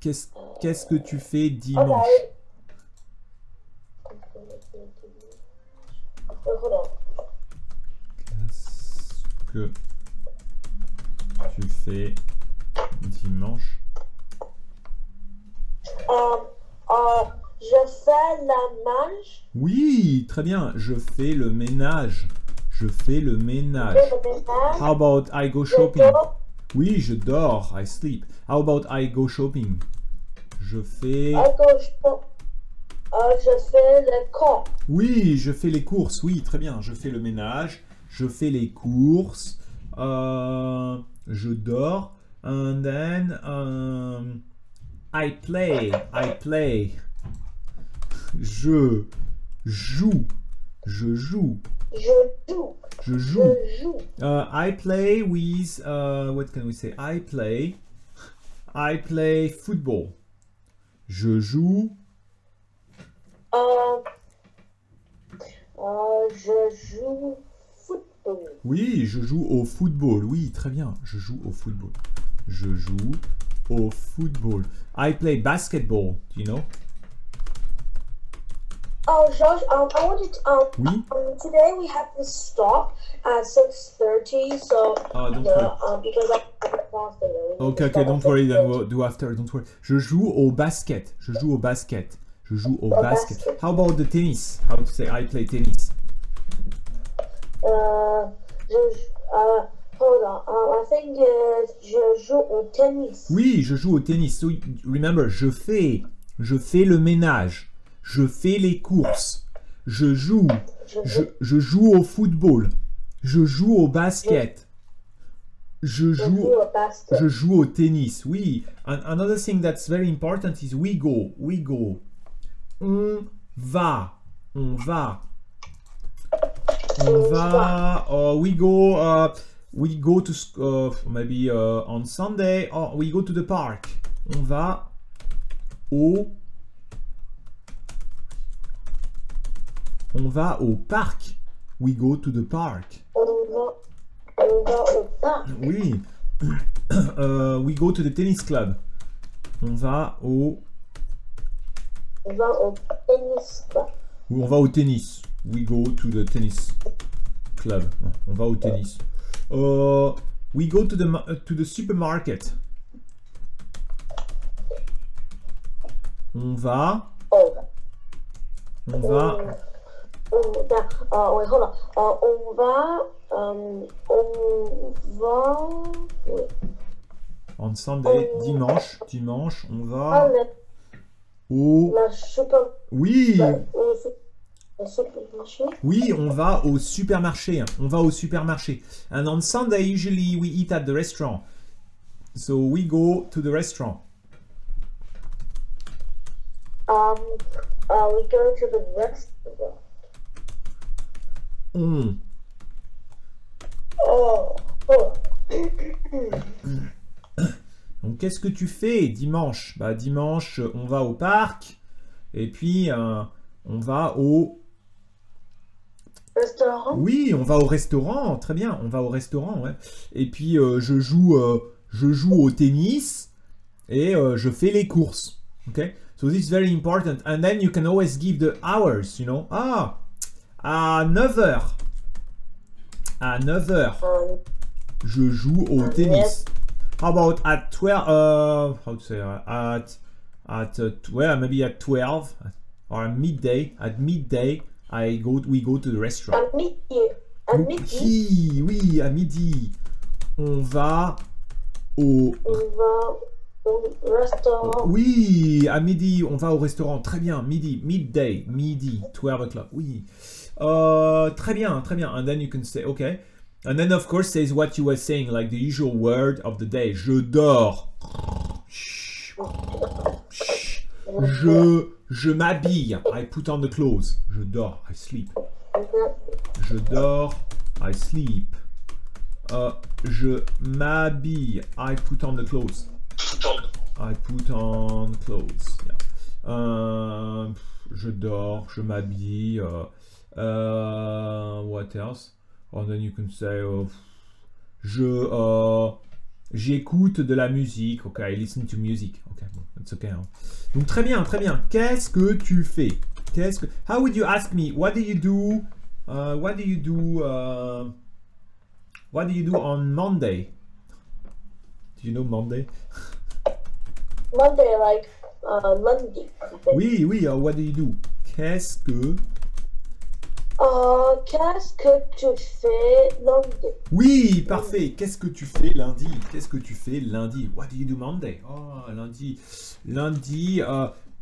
Qu'est-ce que tu fais dimanche? Hold on. Qu'est-ce que tu fais dimanche? Je fais la mange. Oui, très bien. Je fais le ménage. Je fais le ménage. Je fais le ménage. How about I go Je shopping? dors. Oui, je dors. I sleep. How about I go shopping? Je fais... Je fais le camp. Oui, je fais les courses. Oui, très bien. Je fais le ménage. Je fais les courses. Je dors. And then I play. I play. Je joue. Je joue. Je joue. Je joue. Je joue. I play with what can we say? I play football. Je joue. Je joue football. Oui, je joue au football. Oui, très bien. Je joue au football. Je joue au football. I play basketball. Do you know? Oh, Josh, I wanted to, Oui. Today we have to stop at 6:30, so Don't worry. because I lost the Okay, don't worry. Then we'll do after. Don't worry. Je joue au basket. Je joue au basket. Je joue au basket. How about the tennis? How to say I play tennis? Hold on. I think je joue au tennis. Oui, je joue au tennis. So remember, je fais le ménage. Je fais les courses. Je joue au football. Je joue au basket. Je joue au tennis. Oui. Another thing that's very important is we go. We go. On va. On va. On va. We go to maybe on Sunday. Or we go to the park. On va au parc. We go to the park. On va au parc. Oui. We go to the tennis club. On va au tennis club. Ou on va au tennis. We go to the tennis club. On va au tennis. We go to the supermarket. On va. Wait, hold on. On Sunday, dimanche, on va au... Oui. Oui, on va au supermarché. On va au supermarché. And on Sunday, usually we eat at the restaurant. So we go to the restaurant. We go to the restaurant. On. Donc, qu'est-ce que tu fais dimanche? Bah, dimanche, on va au parc. Et puis, on va au... Restaurant? Oui, on va au restaurant. Très bien, on va au restaurant. Ouais. Et puis, je joue au tennis. Et je fais les courses. Okay? So this is very important. And then you can always give the hours, you know. Ah, à 9h. À 9h. Je joue au tennis. How about at 12? How to say? Maybe at 12 or midday. At midday, we go to the restaurant. À midi. Oui, à midi. On va au restaurant. Oui, à midi, on va au restaurant. Très bien, midday, 12 o'clock. Oui. Très bien, très bien. And then you can say, okay. And then, of course, says what you were saying, like the usual word of the day. Je dors. Je m'habille. I put on the clothes. Je dors. I sleep. Je dors. I sleep. Je m'habille. I put on the clothes. I put on clothes. Yeah. Je dors. Je m'habille. What else? And then you can say, j'écoute de la musique. Okay, I listen to music. Okay, bon, it's okay. Hein. Donc très bien, très bien. Qu'est-ce que tu fais? Qu'est-ce que... How would you ask me? What do you do? What do you do? What do you do on Monday? Do you know Monday? Monday, like Monday. Oui, oui. What do you do? Qu'est-ce que... Qu'est-ce que tu fais lundi? Oui, parfait. Qu'est-ce que tu fais lundi? Qu'est-ce que tu fais lundi? What do you do Monday? Oh, lundi. Lundi,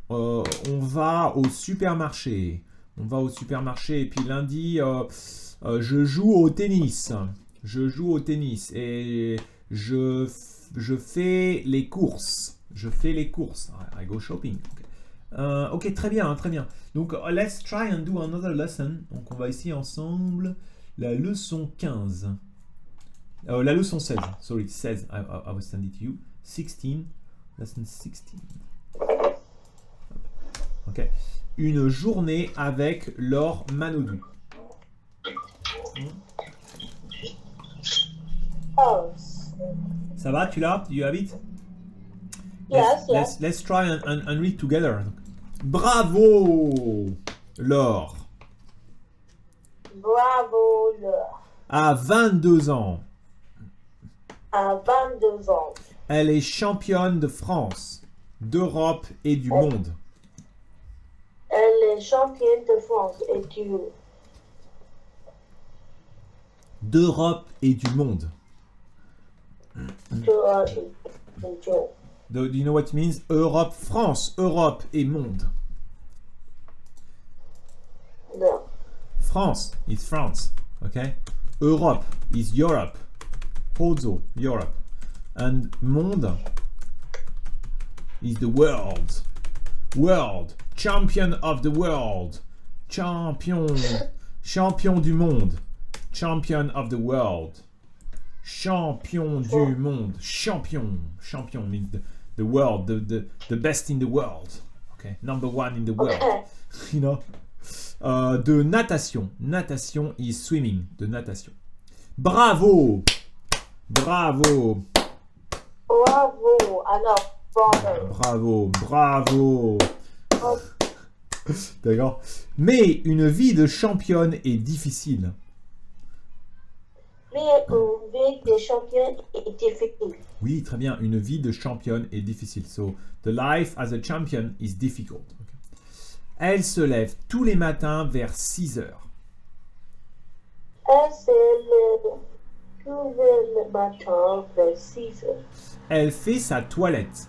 on va au supermarché. On va au supermarché. Et puis lundi, je joue au tennis. Je joue au tennis. Et je fais les courses. Je fais les courses. I go shopping. Ok, très bien, très bien. Donc, let's try and do another lesson. Donc, on va essayer ensemble la leçon 15. La leçon 16. Sorry, 16. I will send it to you. 16. Lesson 16. Ok. Une journée avec Laure Manodou. Oh. Ça va, tu l'as? Do you have it? Yes, yes. Let's try and read together. Bravo, Laure. Bravo, Laure. À 22 ans, À 22 ans, elle est championne de France, d'Europe et du monde. elle est championne de France et D'Europe et du monde. Do you know what it means? Europe, France, Europe et monde. No. France is France, okay? Europe is Europe. Also Europe. And monde is the world. World. Champion of the world. Champion. Champion du monde. Champion of the world. Champion du monde. Champion. Champion means the world. The best in the world. Okay. Number one in the world. Okay. You know? De natation. Natation is swimming. De natation. Bravo! Bravo! Bravo. Alors, bravo. Bravo! Bravo! Oh, D'accord? Mais une vie de championne est difficile. mais une vie de champion est difficile. Oui, très bien. Une vie de championne est difficile. So, the life as a champion is difficult. Okay. Elle se lève tous les matins vers 6 heures. Elle se lève tous les matins vers 6 heures. Elle fait sa toilette.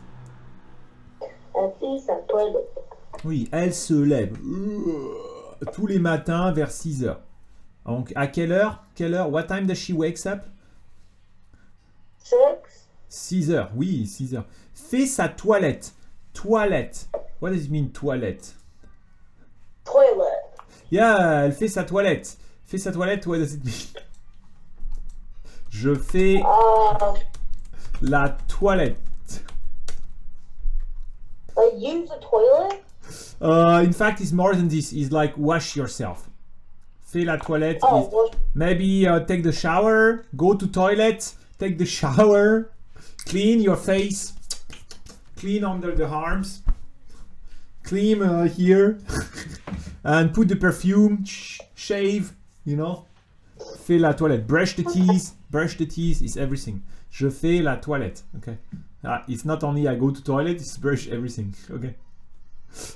Elle fait sa toilette. Oui, elle se lève tous les matins vers 6 heures. Donc, à quelle heure? Quelle heure? What time does she wakes up? 6. 6 heures. Oui, 6 heures. Fait sa toilette. Toilette. What does it mean, toilette? Toilet. Yeah, elle fait sa toilette. Fait sa toilette, what does it mean? Je fais la toilette. Use the toilet? In fact, it's more than this. It's like wash yourself. Fais la toilette. Oh, is well, maybe take the shower, go to toilet, take the shower, clean your face, clean under the arms, clean here, and put the perfume, shave, you know. Fais la toilette. Brush the teeth is everything. Je fais la toilette, okay. It's not only I go to toilet, it's brush everything, okay.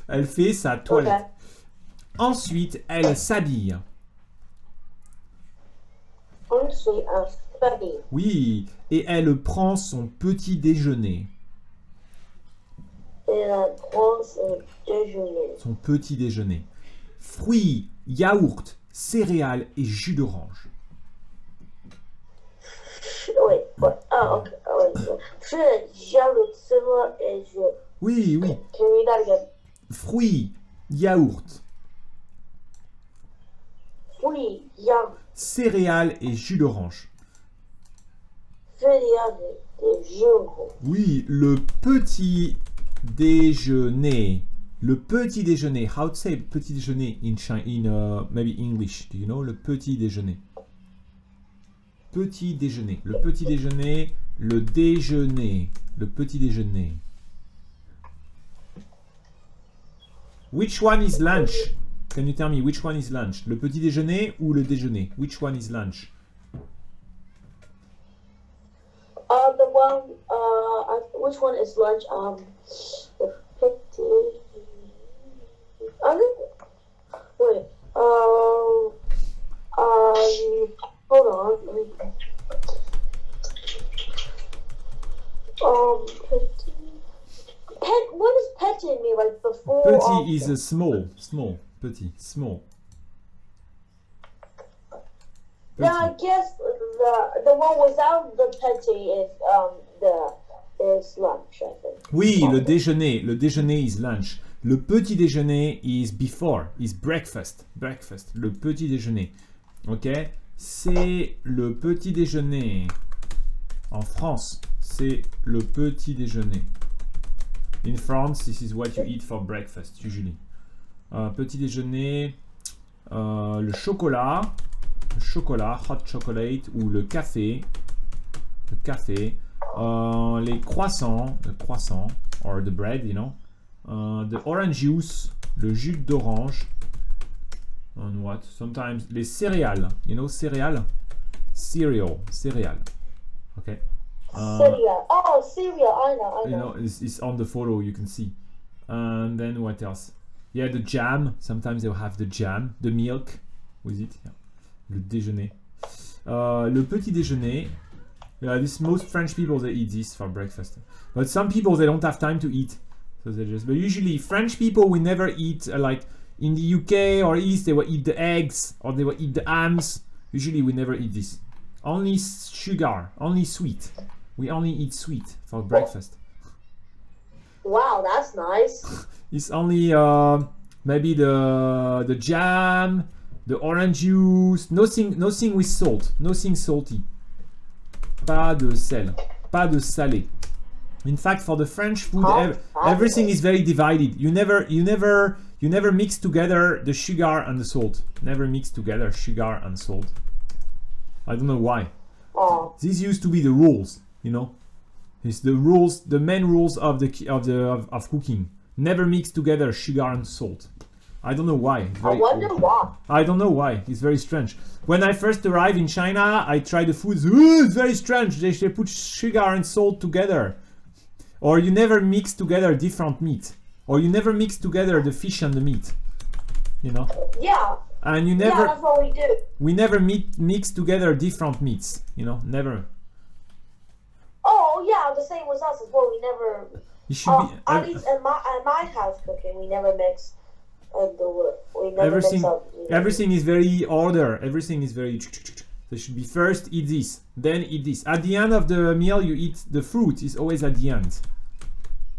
Elle fait sa toilette. okay. Ensuite, elle s'habille. Ensuite, un study. Oui, et elle prend son petit déjeuner. Elle prend son déjeuner. Son petit déjeuner. Fruits, yaourt, céréales et jus d'orange. Oui, oui. Ah, ok. Oui. Je le céréales et je. Oui, oui. Can you read that again? Fruits, yaourt, Fruits, yaourt, céréales et jus d'orange. céréales et jus. Oui, le petit déjeuner. Le petit déjeuner. How to say petit déjeuner in maybe English? Do you know? Le petit déjeuner. Petit déjeuner. Le petit déjeuner. Le déjeuner. Le petit déjeuner. Which one is lunch? Can you tell me which one is lunch? Le petit déjeuner ou le déjeuner? Which one is lunch? The one, which one is lunch? The petit. I think. Wait. Hold on. Let me. Petit. What does petit mean? Like before? Petit is a small. Petit, small. Yeah, I guess the one without the petit is lunch, I think. Oui, le déjeuner. Le déjeuner is lunch. Le petit déjeuner is before, is breakfast. Breakfast. Le petit déjeuner. Ok? C'est le petit déjeuner. En France, c'est le petit déjeuner. In France, this is what you eat for breakfast, usually. Petit déjeuner, le chocolat, hot chocolate, ou le café, les croissants, or the bread, you know, the orange juice, le jus d'orange, and what, sometimes, les céréales, you know, cereal, okay. Cereal. Oh, cereal. I know. You know, it's on the photo, you can see. And then what else? Yeah, the jam. Sometimes they'll have the jam, the milk with it. Yeah. Le déjeuner. Le petit déjeuner. Yeah, most French people, they eat this for breakfast. But some people, they don't have time to eat. So they just, but usually French people, we never eat, like in the UK or East, they will eat the eggs or they will eat the hams. Usually we never eat this. Only sugar, only sweet. We only eat sweet for breakfast. Wow, that's nice. It's only maybe the jam, the orange juice, nothing with salt, nothing salty. Pas de sel, pas de salé. In fact, for the French food, everything is very divided. You never mix together the sugar and the salt. Never mix together sugar and salt. I don't know why. Oh. These used to be the rules, you know. It's the rules, the main rules of cooking. Never mix together sugar and salt. I don't know why. I wonder why. I don't know why. It's very strange. When I first arrived in China, I tried the food. Ooh, it's very strange. They put sugar and salt together. Or you never mix together different meat. Or you never mix together the fish and the meat. You know? Yeah. And you never. Yeah, that's what we do. We never mix together different meats. You know? Never. Oh yeah, the same with us as well. We never. It should be. At least at my house cooking, we never mix. We never Everything. mix up. Everything is very order. Everything is very. There should be first eat this, then eat this. At the end of the meal, you eat the fruit. Is always at the end.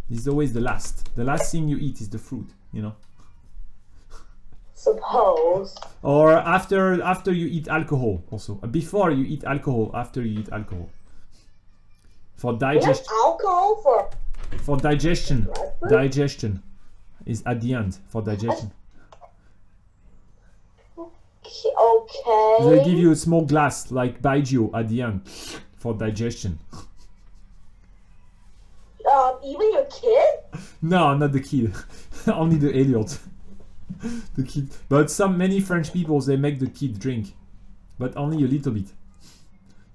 It's always the last. The last thing you eat is the fruit. You know. Suppose. Or after you eat alcohol also. Before you eat alcohol, after you eat alcohol. For digestion. Alcohol for digestion. Digestion is at the end for digestion. Okay. They give you a small glass like baijiu at the end for digestion. Even your kid? No, not the kid. Only the adult. The kid. But many French people, they make the kid drink, but only a little bit.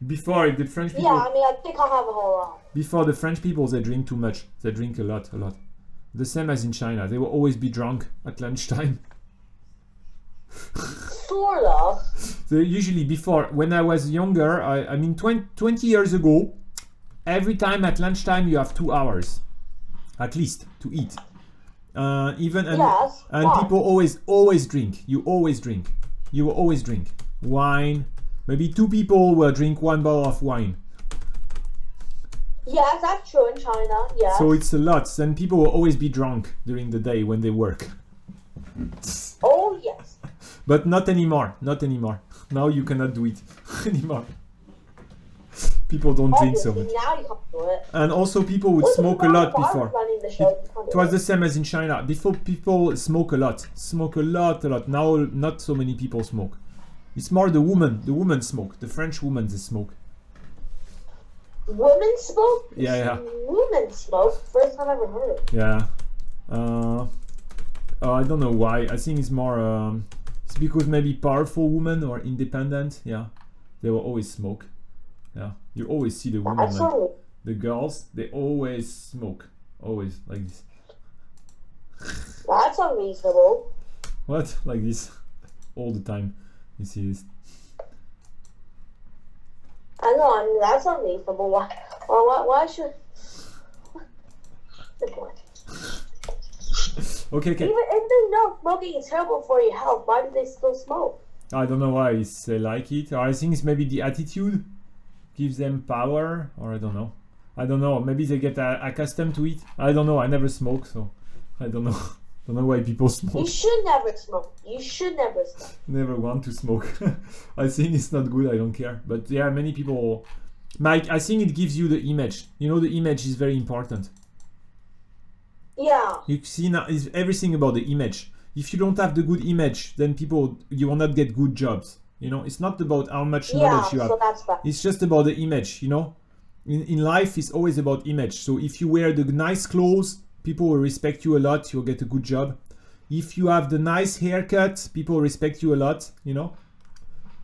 Before the French people. Yeah, I mean, I think I'll have a whole lot. Before the French people, they drink too much. They drink a lot. The same as in China. They will always be drunk at lunchtime. Sort of. They usually before, when I was younger, I mean 20 years ago, every time at lunchtime you have 2 hours, at least, to eat. Yes, people always drink. You always drink. You will always drink wine. Maybe 2 people will drink 1 bottle of wine. Yes, that's true in China. Yes. So it's a lot. Then people will always be drunk during the day when they work. Oh yes. But not anymore. Not anymore. Now you cannot do it anymore. People don't drink so much. Now you can't do it. And also people would smoke a lot before. It was the same as in China. Before people smoke a lot. Smoke a lot. Now not so many people smoke. It's more the women. The women smoke. The French women, they smoke. Women smoke? Yeah. Women smoke? First time I ever heard. Yeah. I don't know why. I think it's more. It's because maybe powerful women or independent. Yeah, they will always smoke. Yeah, you always see the women, like Actually, the girls. They always smoke, always like this. that's unreasonable. What? Like this, all the time. You see this? I know, I mean, that's unreasonable. Why should... The point. Okay, okay. Even if they know smoking is terrible for your health, why do they still smoke? I don't know why they like it. Or I think it's maybe the attitude gives them power, or I don't know. I don't know. Maybe they get accustomed to it. I don't know. I never smoke, so I don't know. Don't know why people You smoke. should never smoke. You should never smoke. Never want to smoke. I think it's not good. I don't care. But yeah, many people. Mike, I think it gives you the image. You know, the image is very important. Yeah. You see now, it's everything about the image. If you don't have the good image, then you will not get good jobs. You know, it's not about how much Yeah, knowledge you have. so that's bad. It's just about the image, you know. In life, it's always about image. So if you wear the nice clothes, people will respect you a lot. You'll get a good job. If you have the nice haircut, people respect you a lot, you know.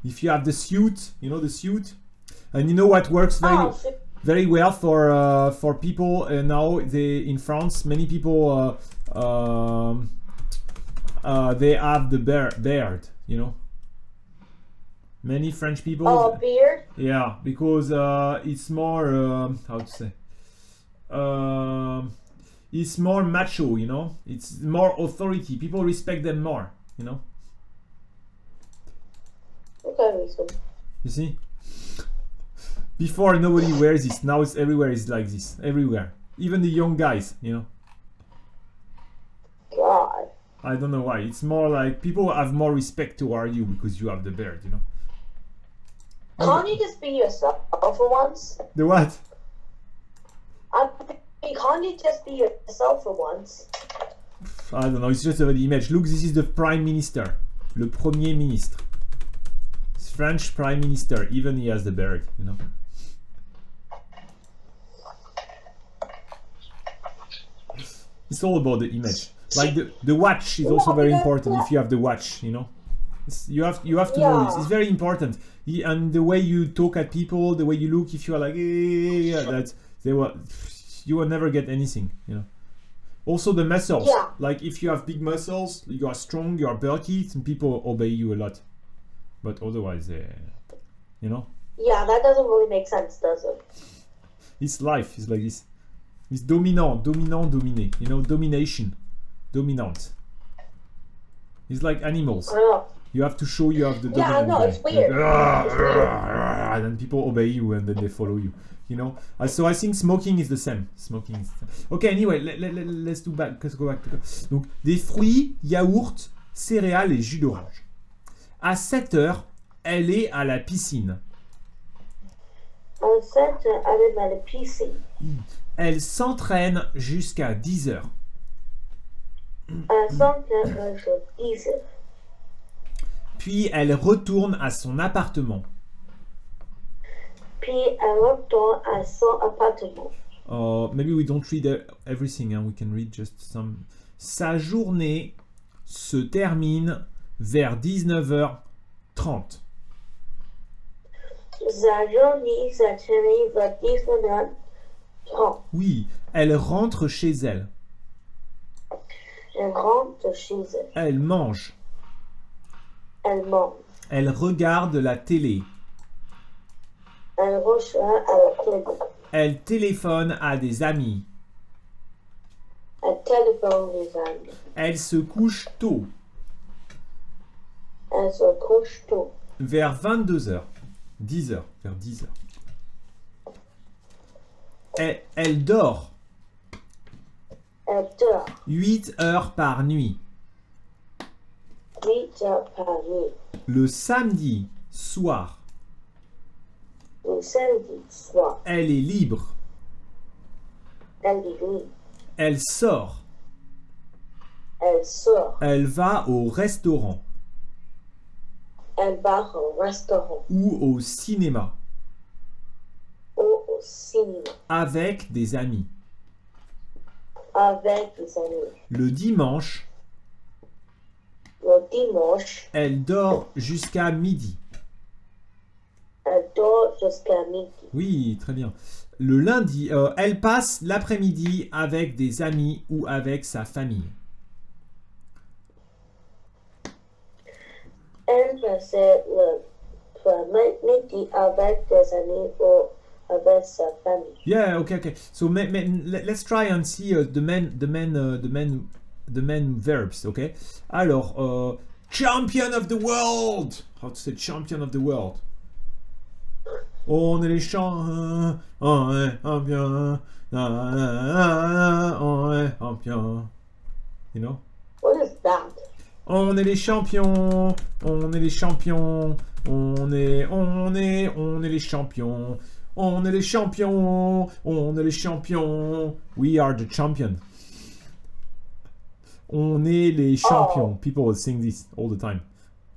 If you have the suit, you know, the suit. And you know what works very well for people now, in France, many people they have the beard, you know. Many French people. Oh, beard? Yeah, because it's more how to say. It's more macho, you know. It's more authority. People respect them more, you know. Okay, so You see. Before nobody wears this. Now it's everywhere. It's like this everywhere. Even the young guys, you know. God. I don't know why. It's more like people have more respect toward you because you have the beard, you know. Can't you just be yourself for once? The what? I mean, can't you just be yourself for once? I don't know. It's just about the image. Look, this is the Prime Minister. Le Premier Ministre. It's French Prime Minister. Even he has the beard, you know. It's all about the image. Like the watch is also very important. If you have the watch, you know. You have to know this. It's very important. And the way you talk at people, the way you look, if you are like, you will never get anything, you know. Also the muscles. Yeah. Like if you have big muscles, you are strong, you are bulky, and people obey you a lot. But otherwise, you know. Yeah, that doesn't really make sense, does it? It's life. It's like this. It's dominant, dominé. You know, domination, dominant. It's like animals. I know. You have to show you have the Yeah, I know, it's weird. It's weird. And then people obey you and then they follow you. You know. So I think smoking is the same. Smoking is the same. Okay, anyway, let's go back to. Donc des fruits, yaourts, céréales et jus d'orange. À 7 heures, elle est à la piscine. On said avec la piscine. Elle s'entraîne jusqu'à 10 heures. On said je disais. Puis elle retourne à son appartement. Puis elle retourne à son appartement. Maybe we don't read everything, we can read just some. Sa journée se termine vers 19h30. Sa journée se termine vers 19h30. Oui, elle rentre chez elle. Elle rentre chez elle. Elle mange. Elle mange. Elle regarde la télé. Elle reçoit à la télé. Elle téléphone à des amis. Elle téléphone les amis. Elle se couche tôt. Elle se couche tôt. Vers 22h. 10h. Vers 10h. Elle dort. Elle dort. 8 heures par nuit. 8 heures par nuit. Le samedi soir. Le samedi soir. Elle est libre. Elle est libre. Elle sort. Elle sort. Elle va au restaurant. Elle va au restaurant. Ou au cinéma. Ou au cinéma. Avec des amis. Avec des amis. Le dimanche, le dimanche, Elle dort jusqu'à midi. elle dort jusqu'à midi. Oui, très bien. Le lundi, elle passe l'après-midi avec des amis ou avec sa famille. Elle passait midi avec des amis ou avec sa famille. Yeah, okay. So let's try and see the main verbs, okay? Alors, champion of the world. How to say champion of the world? On est les champions, on est champion, on est champion. You know? What is that? On est les champions, on est les champions, on est les champions, on est les champions, on est les champions. We are the champion. On est les champions. People will sing this all the time.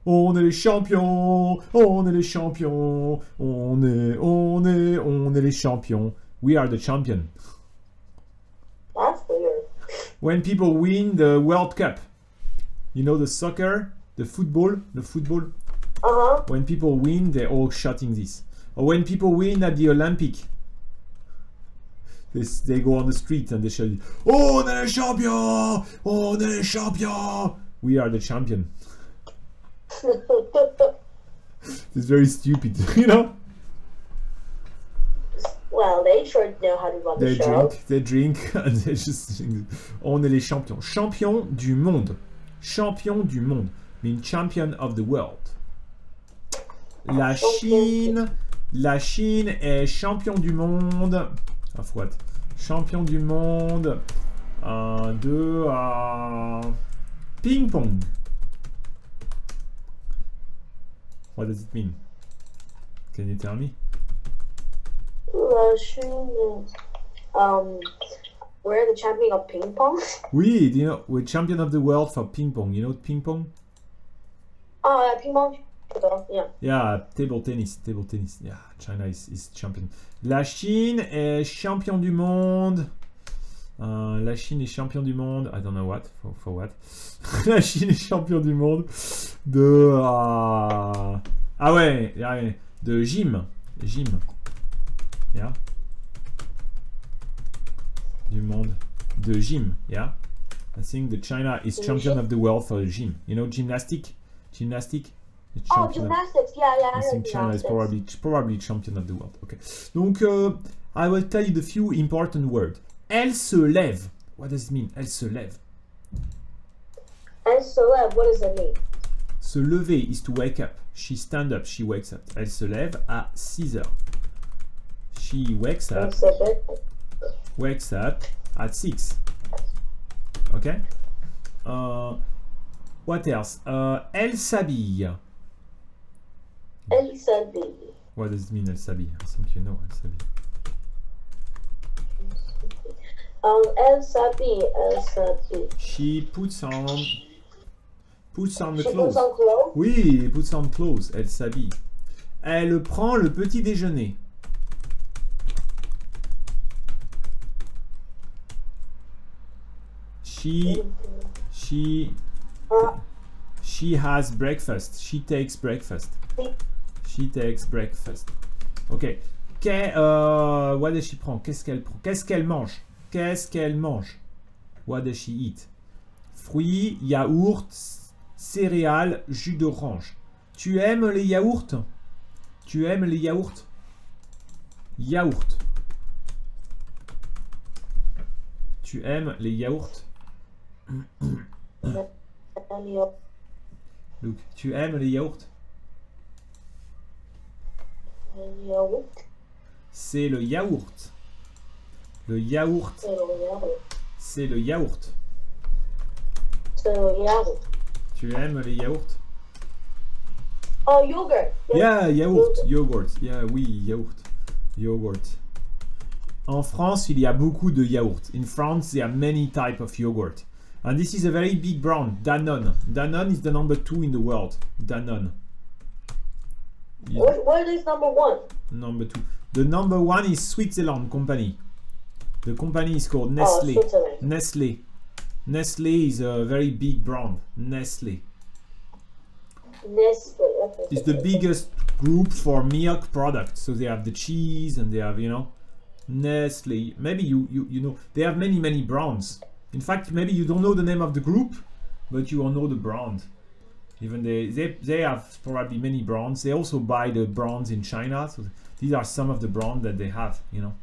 On est les champions, on est les champions, on est les champions. We are the champion. That's weird. When people win the World Cup, you know the soccer, the football. Uh-huh. When people win, they're all shouting this. Or when people win at the Olympic, they go on the street and they shout, "Oh, on est les champions! On est les champions! We are the champion." It's very stupid, you know? Well, they sure know how to run the show. They drink, and they just sing. On est les champions. Champion du monde. Champion du monde. Mean champion of the world. La Chine est champion du monde. Of what? Champion du monde de ping-pong. What does it mean? Can you tell me? We're the champion of ping pong. Oui, you know, we're champion of the world for ping-pong. You know ping-pong? Oh, yeah, ping pong. Yeah. Yeah, table tennis. Yeah, China is champion. La Chine est champion du monde. La Chine est champion du monde. I don't know what. For what? La Chine est champion du monde de... ah ouais, de gym. Yeah. Du monde de gym. Yeah. I think that China is champion of the world for the gym. You know gymnastics? Oh, gymnastics. Yeah. I think China is probably champion of the world. Okay. Donc, I will tell you the few important words. Elle se lève. What does it mean? Elle se lève. Elle se lève. What does it mean? Se lever is to wake up. She stand up. She wakes up. Elle se lève à 6 heures. She wakes up. Wakes up at 6. Okay. What else? Elle s'habille. Elle s'habille. What does it mean? Elle s'habille. I think you know. Elle s'habille. Elle s'habille. She puts on the She clothes. puts on clothes. Oui, puts on clothes. Elle s'habille. Elle prend le petit déjeuner. She has breakfast. She takes breakfast. She takes breakfast. Ok. What does she prend? Qu'est-ce qu'elle prend? Qu'est-ce qu'elle mange? Qu'est-ce qu'elle mange? What does she eat? Fruits, yaourt, céréales, jus d'orange. Tu aimes les yaourts? Tu aimes les yaourts? Yaourt. Tu aimes les yaourts? Look, tu aimes les yaourts? C'est le yaourt. Le yaourt. C'est le yaourt. Tu aimes les yaourts? Oh, yogurt. Yeah, yaourt. Yogurt. Yeah, oui, yaourt. Yogurt. En France, il y a beaucoup de yaourt. In France, there are many types of yogurt. And this is a very big brand, Danone. Danone is the number 2 in the world. Danone. What is number 1? Number 2. The number 1 is Switzerland company. The company is called Nestlé. Oh, Nestlé. Nestlé is a very big brand. Nestlé. Nestle. Okay. It's the biggest group for milk products. So they have the cheese and they have, you know, Nestle. Maybe you know, they have many brands. In fact, maybe you don't know the name of the group, but you all know the brand. Even they have probably many brands. They also buy the brands in China. So these are some of the brands that they have, you know.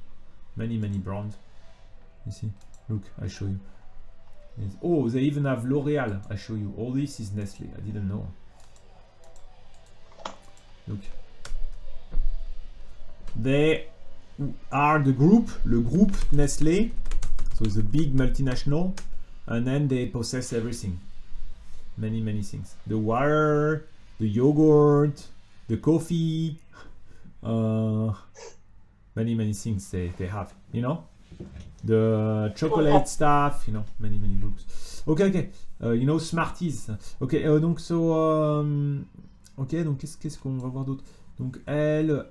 Many brands. You see? Look, I show you. Yes. Oh, they even have L'Oreal. I show you. All this is Nestle. I didn't know. Look. They are the group, le groupe Nestlé. So it's a big multinational. And then they possess everything. Many things. The water, the yogurt, the coffee. Many things they have, you know. The chocolate stuff, you know, many groups. Okay. You know, Smarties. Okay, donc so, ok, donc qu'est-ce qu'on va voir d'autre? Donc elle,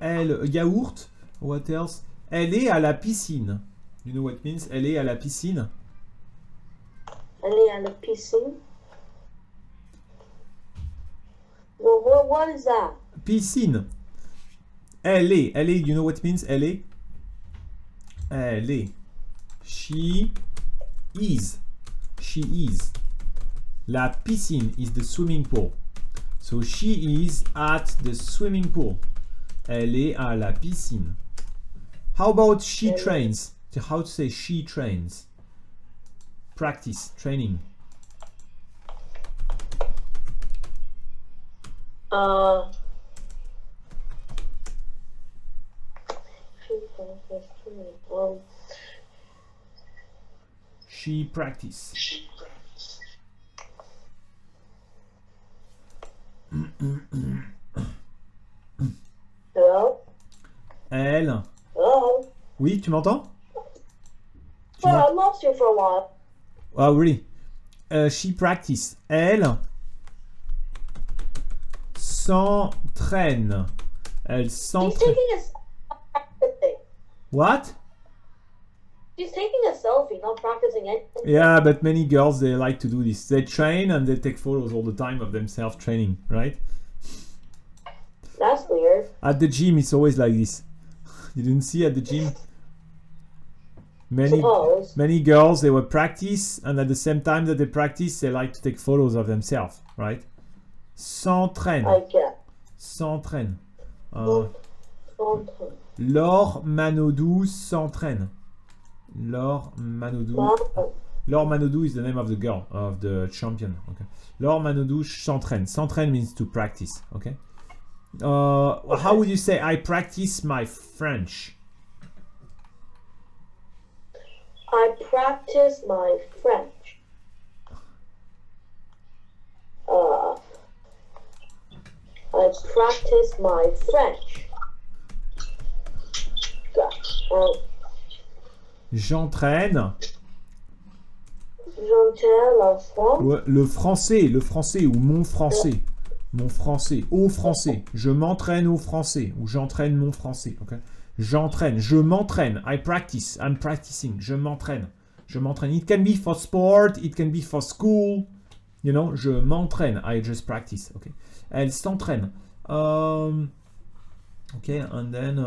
yaourt. What else? Elle est à la piscine. You know what it means? Elle est à la piscine. Elle est à la piscine. Well, what is that? Piscine. Elle est, you know what it means? Elle est. She is. La piscine is the swimming pool. So she is at the swimming pool. Elle est à la piscine. How about she trains? How to say she trains? Practice, training. She practice. Hello? Elle. Hello? Oui, tu m'entends? Well, I lost you for a while. Oh, really? She practice. Elle s'entraîne. Elle She's s'entraîne. taking a practicing. What? She's taking a selfie, not practicing anything. Yeah, but many girls, they like to do this. They train and they take photos all the time of themselves training, right? That's weird. At the gym, it's always like this. You didn't see at the gym? Suppose. Many girls, they will practice, and at the same time that they practice, they like to take photos of themselves, right? S'entraîne. I get. S'entraîne. Something. Laure Manodou s'entraîne. Laure Manodou. Laure Manodou is the name of the girl, of the champion. Okay. Laure Manodou s'entraîne. S'entraîne means to practice. Okay. How would you say I practice my French? I practice my French. I practice my French. J'entraîne. J'entraîne la France. Ouais, le français ou mon français. Mon français, au français. Je m'entraîne au français ou j'entraîne mon français. Okay? J'entraîne, je m'entraîne. I practice, I'm practicing. Je m'entraîne. Je m'entraîne. It can be for sport, it can be for school. You know, je m'entraîne. I just practice. Okay. Elle s'entraîne. Okay, and then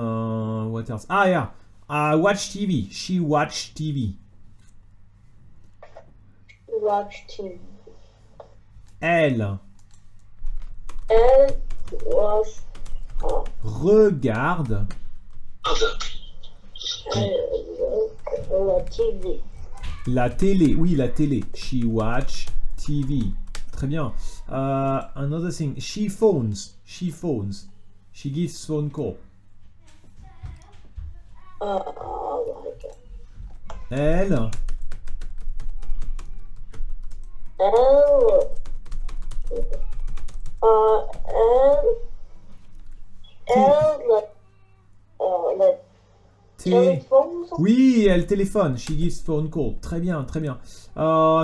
what else? Ah, yeah. I watch TV. She watch TV. Watch TV. Elle was regarde la TV. la télé. Oui, la télé. She watch TV. Très bien. Another thing. She phones. She phones. She gives phone call. Oh my God. Elle telephone. Oui, elle téléphone. She gives phone call. Très bien, très bien.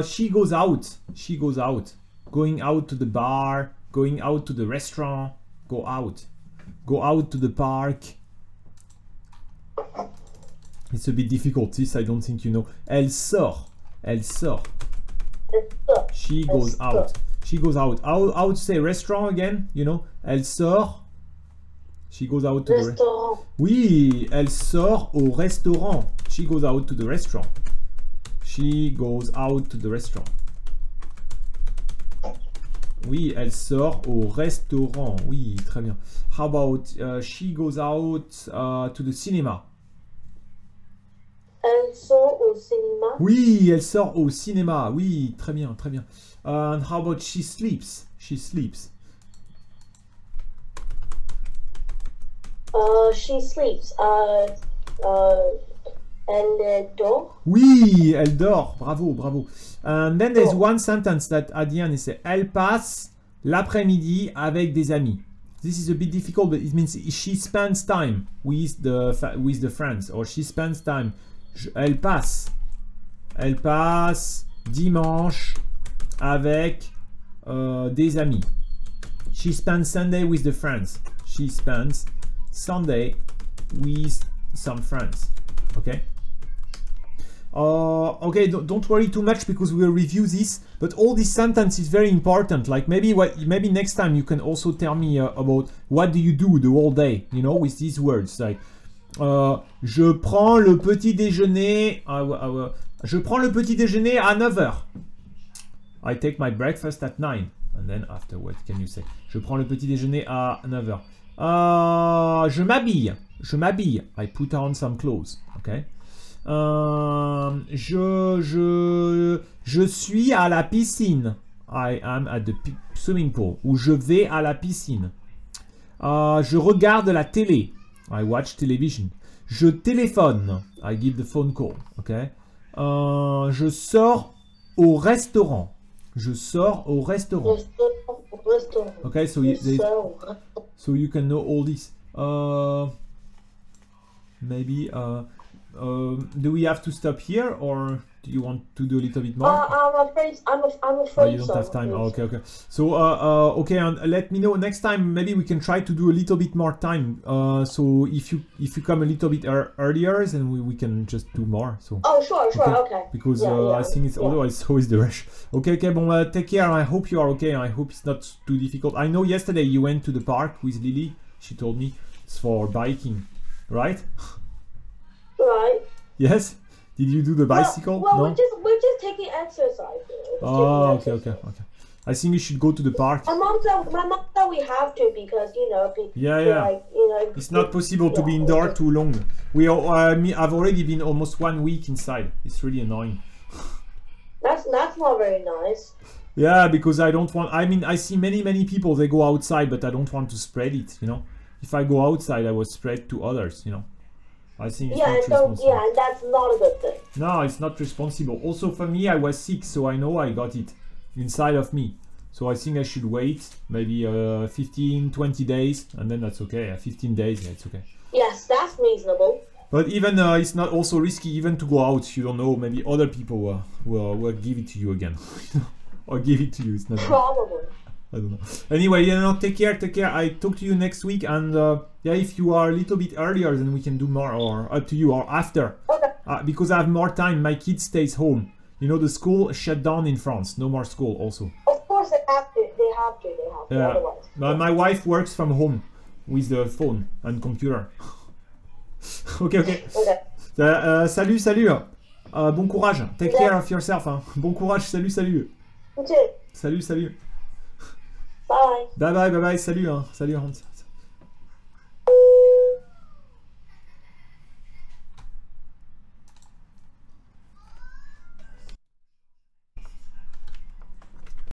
She goes out. She goes out. Going out to the bar. Going out to the restaurant. Go out. Go out to the park. It's a bit difficult. This I don't think you know. Elle sort. Elle sort. She goes out. She goes out. How to say restaurant again? You know, elle sort. She goes out to the Restaurant. Oui, elle sort au restaurant. She goes out to the restaurant. She goes out to the restaurant. Oui, elle sort au restaurant. Oui, très bien. How about she goes out to the cinema? Elle sort au cinéma. Oui, elle sort au cinéma. Oui, très bien, très bien. And how about she sleeps? She sleeps. She sleeps. Elle dort. Oui, elle dort. Bravo, bravo. And then there's one sentence that at the end it says elle passe l'après-midi avec des amis. This is a bit difficult, but it means she spends time with the friends, or she spends time. Elle passe dimanche avec des amis. She spends Sunday with the friends. She spends Sunday with some friends. Okay. Okay, don't worry too much because we'll review this. But all this sentence is very important. Like maybe next time you can also tell me about what do you do the whole day. You know, with these words like je prends le petit déjeuner. Je prends le petit déjeuner à 9h. I take my breakfast at 9. And then after, what can you say? Je prends le petit déjeuner à 9h. Je m'habille. Je m'habille. I put on some clothes. Okay. Je suis à la piscine. I am at the swimming pool. Ou je vais à la piscine. Je regarde la télé. I watch television. Je téléphone. I give the phone call. Okay. Je sors au restaurant. Je sors au restaurant. Restaurant. Okay, so you can know all this. Maybe do we have to stop here, or do you want to do a little bit more? I'm afraid Oh, you don't have time. Oh, okay, okay. So, okay, and let me know next time. Maybe we can try to do a little bit more time. So if you come a little bit earlier, then we can just do more. So. Oh, sure, okay. Because Yeah, I think it's otherwise it's always the rush. Okay, okay. Bon, take care. I hope you are okay. I hope it's not too difficult. I know yesterday you went to the park with Lily. She told me it's for biking, right? Right. Yes. Did you do the bicycle? Well, No. we're just taking exercise. Oh, okay, okay, okay. I think you should go to the park. My mom said we have to because Yeah. like, It's not possible to be indoor too long. I've already been almost 1 week inside. It's really annoying. That's not very nice. Yeah, because I don't want. I mean, I see many people. They go outside, but I don't want to spread it. You know, if I go outside, I will spread to others. You know, I think it's not responsible. And that's not a good thing. No, it's not responsible. Also, for me, I was sick, so I know I got it inside of me. So I think I should wait maybe 15-20 days, and then that's okay. 15 days, yeah, it's okay. Yes, that's reasonable. But even it's not also risky even to go out. You don't know. Maybe other people will give it to you again, or give it to you. It's not. Probably. I don't know. Anyway, you know, take care. I talk to you next week, and yeah, if you are a little bit earlier, then we can do more, or up to you, or after. Okay. Because I have more time. My kid stays home. You know, the school shut down in France. No more school. Also. Of course, they have to. Yeah. Otherwise. My wife works from home with the phone and computer. Ok. Okay. Salut. Bon courage. Take care of yourself. Hein. Bon courage. Salut. Okay. Salut. Bye. Bye. Salut. Hein. Salut, Hans.